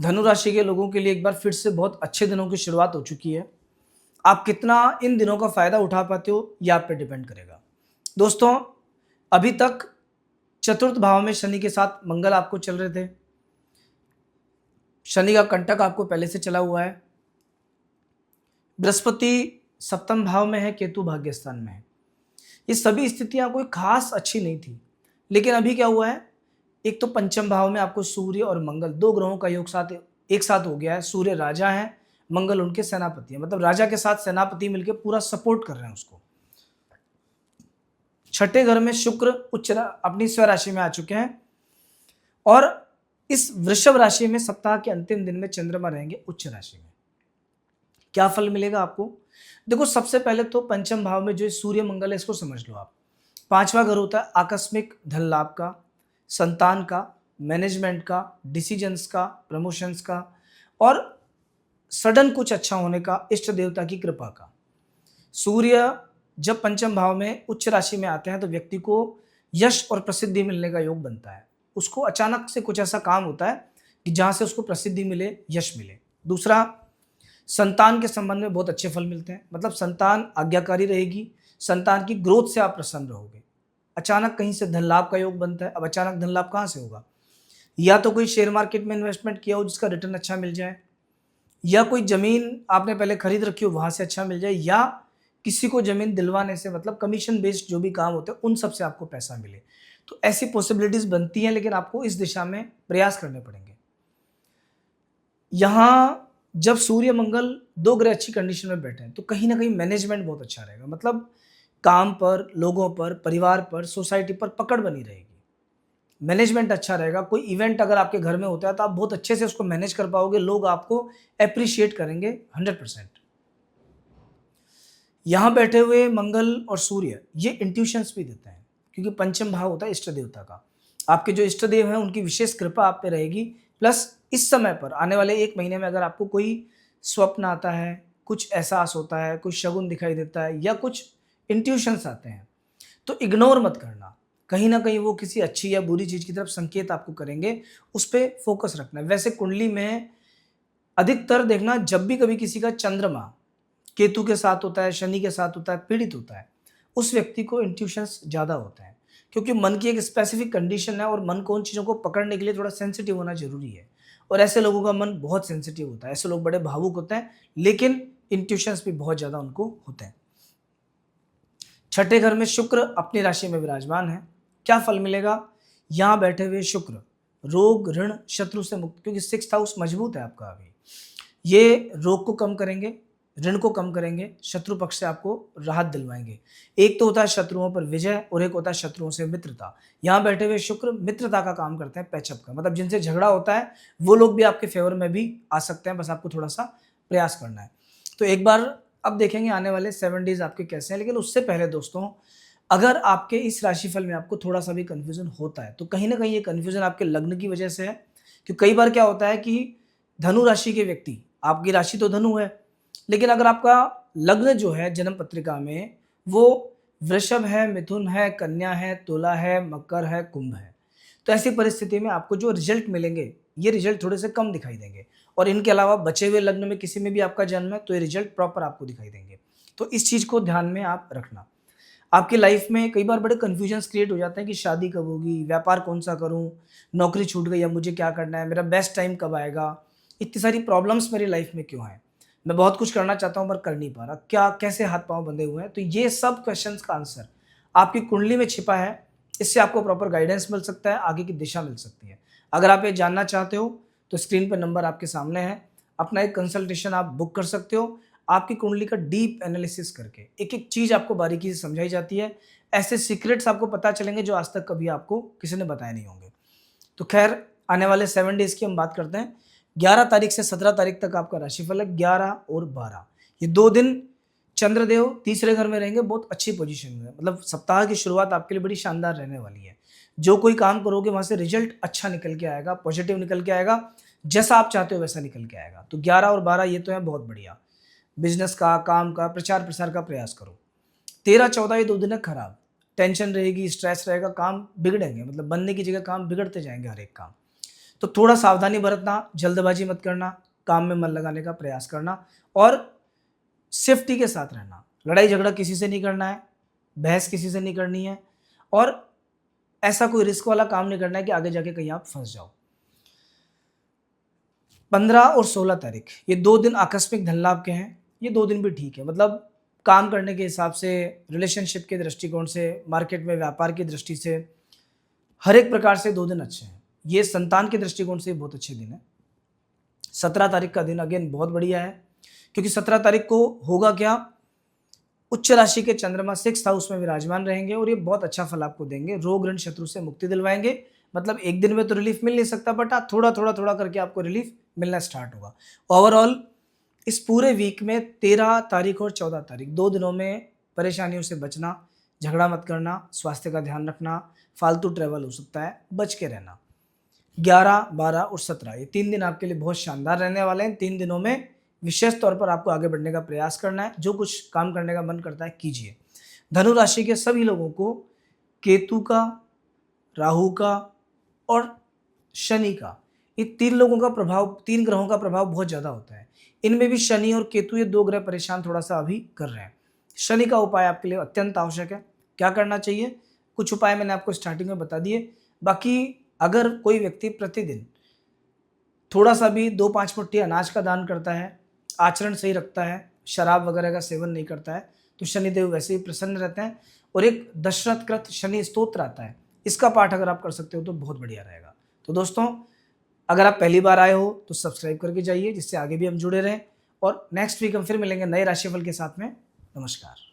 धनु राशि के लोगों के लिए एक बार फिर से बहुत अच्छे दिनों की शुरुआत हो चुकी है। आप कितना इन दिनों का फ़ायदा उठा पाते हो, ये आप पे डिपेंड करेगा। दोस्तों, अभी तक चतुर्थ भाव में शनि के साथ मंगल आपको चल रहे थे। शनि का कंटक आपको पहले से चला हुआ है। बृहस्पति सप्तम भाव में है, केतु भाग्य स्थान में है। ये सभी स्थितियाँ कोई ख़ास अच्छी नहीं थी। लेकिन अभी क्या हुआ है, एक तो पंचम भाव में आपको सूर्य और मंगल 2 ग्रहों का योग एक साथ हो गया है। सूर्य राजा है, मंगल उनके सेनापति है। मतलब राजा के साथ सेनापति मिलकर पूरा सपोर्ट कर रहे हैं उसको। छठे घर में शुक्र अपनी स्वराशि में आ चुके हैं और इस वृषभ राशि में सप्ताह के अंतिम दिन में चंद्रमा रहेंगे उच्च राशि में। क्या फल मिलेगा आपको? देखो, सबसे पहले तो पंचम भाव में जो सूर्य मंगल है, इसको समझ लो आप। 5वां घर होता है आकस्मिक धन लाभ का, संतान का, मैनेजमेंट का, डिसीजंस का, प्रमोशंस का और सडन कुछ अच्छा होने का, इष्ट देवता की कृपा का। सूर्य जब पंचम भाव में उच्च राशि में आते हैं तो व्यक्ति को यश और प्रसिद्धि मिलने का योग बनता है। उसको अचानक से कुछ ऐसा काम होता है कि जहां से उसको प्रसिद्धि मिले, यश मिले। दूसरा, संतान के संबंध में बहुत अच्छे फल मिलते हैं। मतलब संतान आज्ञाकारी रहेगी, संतान की ग्रोथ से आप प्रसन्न रहोगे। अचानक कहीं से धन लाभ का योग बनता है। अब अचानक धन लाभ कहाँ से होगा? या तो कोई शेयर मार्केट में इन्वेस्टमेंट किया हो जिसका रिटर्न अच्छा मिल जाए, या कोई जमीन आपने पहले खरीद रखी हो वहां से अच्छा मिल जाए, या किसी को जमीन दिलवाने से, मतलब कमीशन बेस्ड जो भी काम होते हैं उन सब से आपको पैसा मिले। तो ऐसी पॉसिबिलिटीज बनती हैं, लेकिन आपको इस दिशा में प्रयास करने पड़ेंगे। यहां जब सूर्य मंगल 2 ग्रह अच्छी कंडीशन में बैठे हैं तो कहीं ना कहीं मैनेजमेंट बहुत अच्छा रहेगा। मतलब काम पर, लोगों पर, परिवार पर, सोसाइटी पर पकड़ बनी रहेगी। मैनेजमेंट अच्छा रहेगा। कोई इवेंट अगर आपके घर में होता है तो आप बहुत अच्छे से उसको मैनेज कर पाओगे। लोग आपको अप्रिशिएट करेंगे 100%। यहां बैठे हुए मंगल और सूर्य ये इंट्यूशंस भी देते हैं, क्योंकि पंचम भाव होता है इष्ट देवता का। आपके जो इष्ट देव हैं उनकी विशेष कृपा आप पे रहेगी। प्लस इस समय पर आने वाले 1 महीने में अगर आपको कोई स्वप्न आता है, कुछ एहसास होता है, कुछ शगुन दिखाई देता है या कुछ इंट्यूशंस आते हैं, तो इग्नोर मत करना। कहीं ना कहीं वो किसी अच्छी या बुरी चीज की तरफ संकेत आपको करेंगे, उस पर फोकस रखना है। वैसे कुंडली में अधिकतर देखना, जब भी कभी किसी का चंद्रमा केतु के साथ होता है, शनि के साथ होता है, पीड़ित होता है, उस व्यक्ति को इंट्यूशंस ज़्यादा होते हैं। क्योंकि मन की एक स्पेसिफिक कंडीशन है और मन को उन चीज़ों को पकड़ने के लिए थोड़ा सेंसिटिव होना जरूरी है। और ऐसे लोगों का मन बहुत सेंसिटिव होता है। ऐसे लोग बड़े भावुक होते हैं, लेकिन इंट्यूशंस भी बहुत ज़्यादा उनको होते हैं। छठे घर में शुक्र अपनी राशि में विराजमान है। क्या फल मिलेगा? यहाँ बैठे हुए शुक्र रोग, ऋण, शत्रु से मुक्त, क्योंकि 6th हाउस मजबूत है आपका। अभी ये रोग को कम करेंगे, ऋण को कम करेंगे, शत्रु पक्ष से आपको राहत दिलवाएंगे। एक तो होता है शत्रुओं पर विजय और एक होता है शत्रुओं से मित्रता। यहाँ बैठे हुए शुक्र मित्रता का काम करते हैं, पैचअप का। मतलब जिनसे झगड़ा होता है वो लोग भी आपके फेवर में भी आ सकते हैं, बस आपको थोड़ा सा प्रयास करना है। तो एक बार अब देखेंगे आने वाले 7 डेज आपके कैसे हैं। लेकिन उससे पहले दोस्तों, अगर आपके इस राशिफल में आपको थोड़ा सा भी कन्फ्यूजन होता है तो कहीं ना कहीं ये कन्फ्यूजन आपके लग्न की वजह से है। क्योंकि कई बार क्या होता है कि धनु राशि के व्यक्ति, आपकी राशि तो धनु है, लेकिन अगर आपका लग्न जो है जन्म पत्रिका में वो वृषभ है, मिथुन है, कन्या है, तुला है, मकर है, कुंभ है, तो ऐसी परिस्थिति में आपको जो रिजल्ट मिलेंगे ये रिजल्ट थोड़े से कम दिखाई देंगे। और इनके अलावा बचे हुए लग्न में किसी में भी आपका जन्म है तो ये रिजल्ट प्रॉपर आपको दिखाई देंगे। तो इस चीज को ध्यान में आप रखना। आपकी लाइफ में कई बार बड़े कन्फ्यूजन्स क्रिएट हो जाते हैं कि शादी कब होगी, व्यापार कौन सा करूं, नौकरी छूट गई, अब मुझे क्या करना है, मेरा बेस्ट टाइम कब आएगा, इतनी सारी प्रॉब्लम्स मेरी लाइफ में क्यों हैं, मैं बहुत कुछ करना चाहता हूं पर कर नहीं पा रहा, क्या कैसे हाथ पांव बंधे हुए हैं। तो ये सब क्वेश्चंस का आंसर आपकी कुंडली में छिपा है। इससे आपको प्रॉपर गाइडेंस मिल सकता है, आगे की दिशा मिल सकती है। अगर आप ये जानना चाहते हो तो स्क्रीन पर नंबर आपके सामने है, अपना एक कंसल्टेशन आप बुक कर सकते हो। आपकी कुंडली का डीप एनालिसिस करके एक एक चीज आपको बारीकी से समझाई जाती है। ऐसे सीक्रेट्स आपको पता चलेंगे जो आज तक कभी आपको किसी ने बताए नहीं होंगे। तो खैर, आने वाले 7 डेज की हम बात करते हैं। 11 तारीख से 17 तारीख तक आपका राशिफल है। 11 और 12 ये 2 दिन चंद्रदेव तीसरे घर में रहेंगे, बहुत अच्छी पोजीशन में। मतलब सप्ताह की शुरुआत आपके लिए बड़ी शानदार रहने वाली है। जो कोई काम करोगे वहां से रिजल्ट अच्छा निकल के आएगा, पॉजिटिव निकल के आएगा, जैसा आप चाहते हो वैसा निकल के आएगा। तो 11 और 12 ये तो है बहुत बढ़िया। बिजनेस का, काम का, प्रचार प्रसार का प्रयास करो। 13-14 ये 2 दिन है खराब, टेंशन रहेगी, स्ट्रेस रहेगा, काम बिगड़ेंगे, मतलब बनने की जगह काम बिगड़ते जाएंगे हर एक काम। तो थोड़ा सावधानी बरतना, जल्दबाजी मत करना, काम में मन लगाने का प्रयास करना और सेफ्टी के साथ रहना। लड़ाई झगड़ा किसी से नहीं करना है, बहस किसी से नहीं करनी है और ऐसा कोई रिस्क वाला काम नहीं करना है कि आगे जाके कहीं आप फंस जाओ। 15 और 16 तारीख ये 2 दिन आकस्मिक धन लाभ के हैं। ये 2 दिन भी ठीक है, मतलब काम करने के हिसाब से, रिलेशनशिप के दृष्टिकोण से, मार्केट में व्यापार की दृष्टि से, हर एक प्रकार से 2 दिन अच्छे हैं। ये संतान के दृष्टिकोण से बहुत अच्छे दिन है। 17 तारीख का दिन अगेन बहुत बढ़िया है, क्योंकि 17 तारीख को होगा क्या, उच्च राशि के चंद्रमा 6th हाउस में विराजमान रहेंगे और ये बहुत अच्छा फल आपको देंगे। रोग ऋण शत्रु से मुक्ति दिलवाएंगे। मतलब एक दिन में तो रिलीफ मिल नहीं सकता, बट थोड़ा थोड़ा थोड़ा करके आपको रिलीफ मिलना स्टार्ट होगा। ओवरऑल इस पूरे वीक में 13 तारीख और 14 तारीख 2 दिनों में परेशानियों से बचना, झगड़ा मत करना, स्वास्थ्य का ध्यान रखना, फालतू ट्रैवल हो सकता है, बच के रहना। 11, 12 और 17 ये 3 दिन आपके लिए बहुत शानदार रहने वाले हैं। 3 दिनों में विशेष तौर पर आपको आगे बढ़ने का प्रयास करना है। जो कुछ काम करने का मन करता है कीजिए। धनु राशि के सभी लोगों को केतु का, राहु का और शनि का, ये 3 लोगों का प्रभाव, 3 ग्रहों का प्रभाव बहुत ज़्यादा होता है। इनमें भी शनि और केतु ये 2 ग्रह परेशान थोड़ा सा अभी कर रहे हैं। शनि का उपाय आपके लिए अत्यंत आवश्यक है। क्या करना चाहिए? कुछ उपाय मैंने आपको स्टार्टिंग में बता दिए। बाकी अगर कोई व्यक्ति प्रतिदिन थोड़ा सा भी 2-5 मुट्ठी अनाज का दान करता है, आचरण सही रखता है, शराब वगैरह का सेवन नहीं करता है, तो शनिदेव वैसे ही प्रसन्न रहते हैं। और एक दशरथ कृत शनि स्तोत्र आता है, इसका पाठ अगर आप कर सकते हो तो बहुत बढ़िया रहेगा। तो दोस्तों, अगर आप पहली बार आए हो तो सब्सक्राइब करके जाइए, जिससे आगे भी हम जुड़े रहें। और नेक्स्ट वीक हम फिर मिलेंगे नए राशिफल के साथ में। नमस्कार।